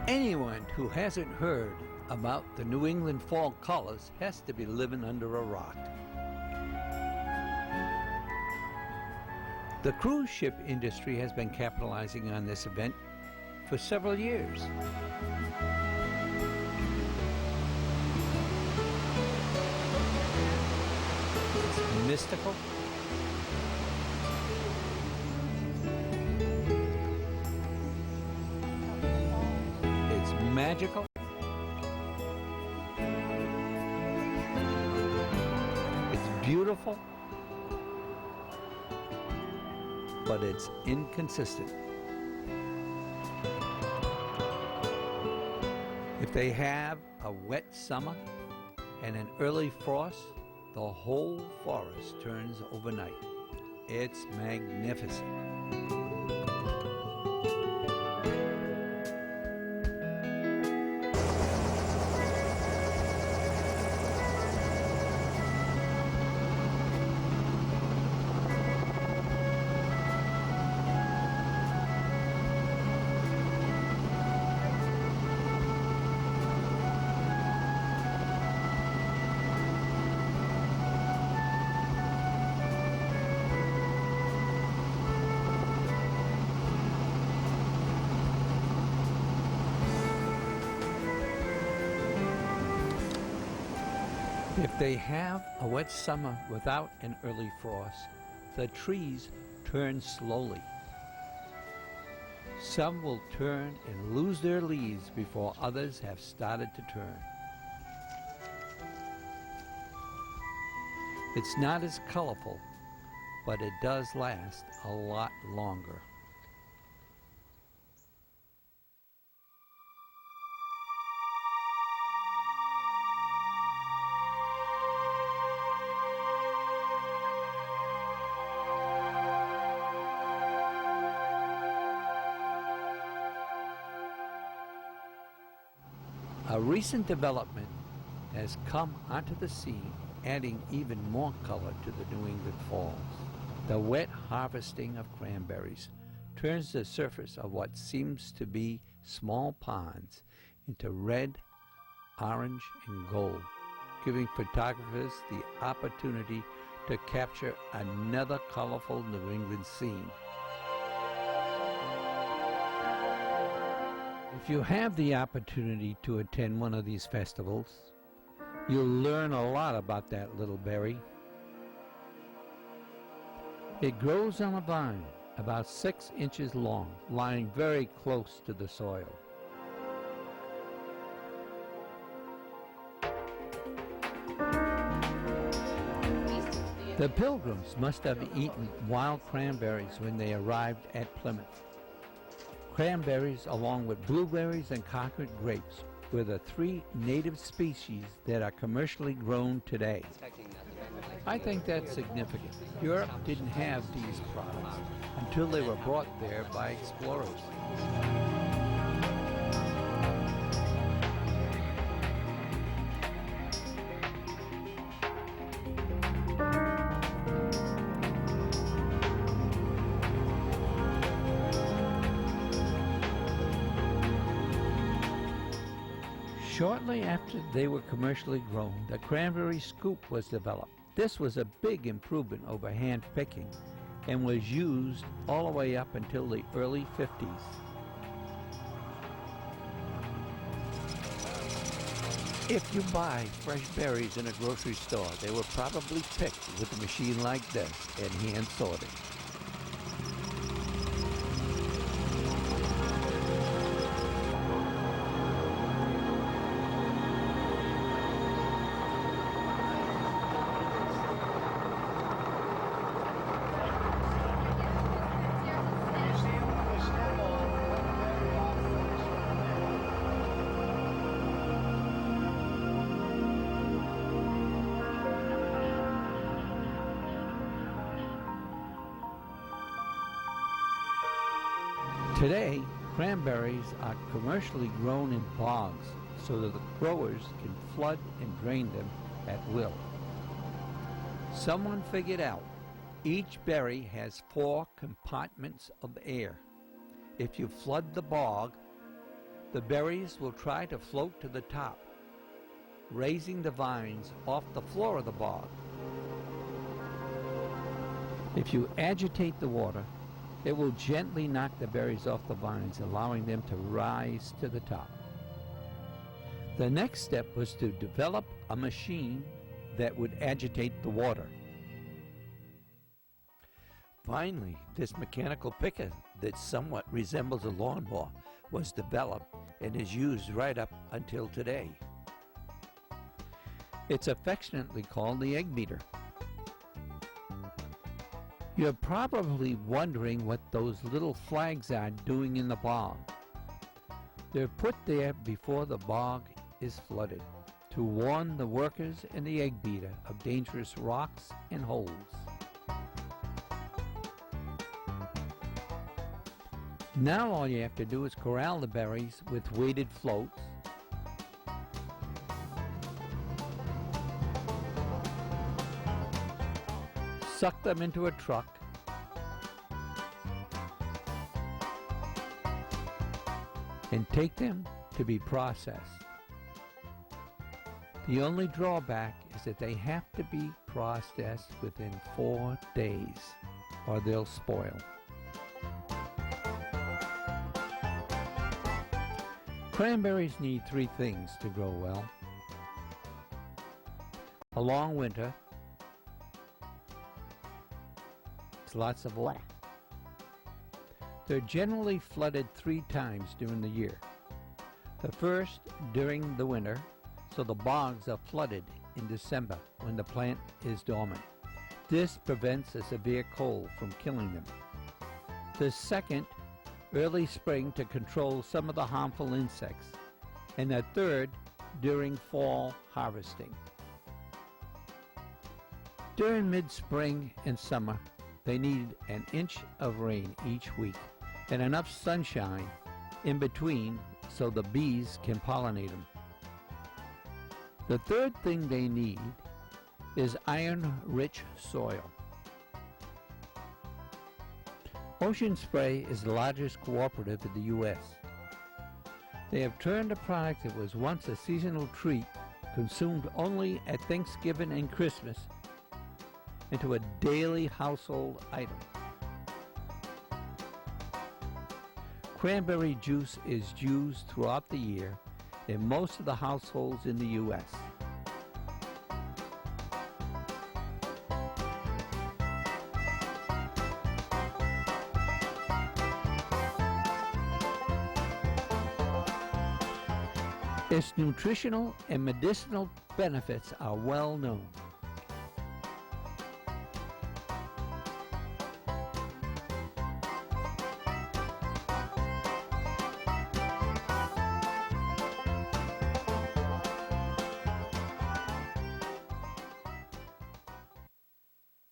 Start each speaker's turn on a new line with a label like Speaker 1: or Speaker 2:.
Speaker 1: Anyone who hasn't heard about the New England fall colors has to be living under a rock. The cruise ship industry has been capitalizing on this event for several years. It's mystical. It's magical. It's beautiful. But it's inconsistent. If they have a wet summer and an early frost, the whole forest turns overnight. It's magnificent. If they have a wet summer without an early frost, the trees turn slowly. Some will turn and lose their leaves before others have started to turn. It's not as colorful, but it does last a lot longer. A recent development has come onto the scene, adding even more color to the New England falls. The wet harvesting of cranberries turns the surface of what seems to be small ponds into red, orange, and gold, giving photographers the opportunity to capture another colorful New England scene. If you have the opportunity to attend one of these festivals, you'll learn a lot about that little berry. It grows on a vine about 6 inches long, lying very close to the soil. The Pilgrims must have eaten wild cranberries when they arrived at Plymouth. Cranberries, along with blueberries and Concord grapes, were the 3 native species that are commercially grown today. I think that's significant. Europe didn't have these products until they were brought there by explorers. Shortly after they were commercially grown, the cranberry scoop was developed. This was a big improvement over hand picking and was used all the way up until the early 50s. If you buy fresh berries in a grocery store, they were probably picked with a machine like this and hand sorted. Today, cranberries are commercially grown in bogs so that the growers can flood and drain them at will. Someone figured out each berry has 4 compartments of air. If you flood the bog, the berries will try to float to the top, raising the vines off the floor of the bog. If you agitate the water, it will gently knock the berries off the vines, allowing them to rise to the top. The next step was to develop a machine that would agitate the water. Finally, this mechanical picker that somewhat resembles a lawnmower was developed and is used right up until today. It's affectionately called the egg beater. You're probably wondering what those little flags are doing in the bog. They're put there before the bog is flooded to warn the workers in the egg beater of dangerous rocks and holes. Now all you have to do is corral the berries with weighted floats, suck them into a truck, and take them to be processed. The only drawback is that they have to be processed within 4 days or they'll spoil. Cranberries need 3 things to grow well: a long winter, lots of water. They're generally flooded 3 times during the year. The first during the winter, so the bogs are flooded in December when the plant is dormant. This prevents a severe cold from killing them. The second, early spring, to control some of the harmful insects. And the third, during fall harvesting. During mid-spring and summer, they need an inch of rain each week and enough sunshine in between so the bees can pollinate them. The third thing they need is iron-rich soil. Ocean Spray is the largest cooperative in the U.S. They have turned a product that was once a seasonal treat, consumed only at Thanksgiving and Christmas, into a daily household item. Cranberry juice is used throughout the year in most of the households in the U.S. Its nutritional and medicinal benefits are well known.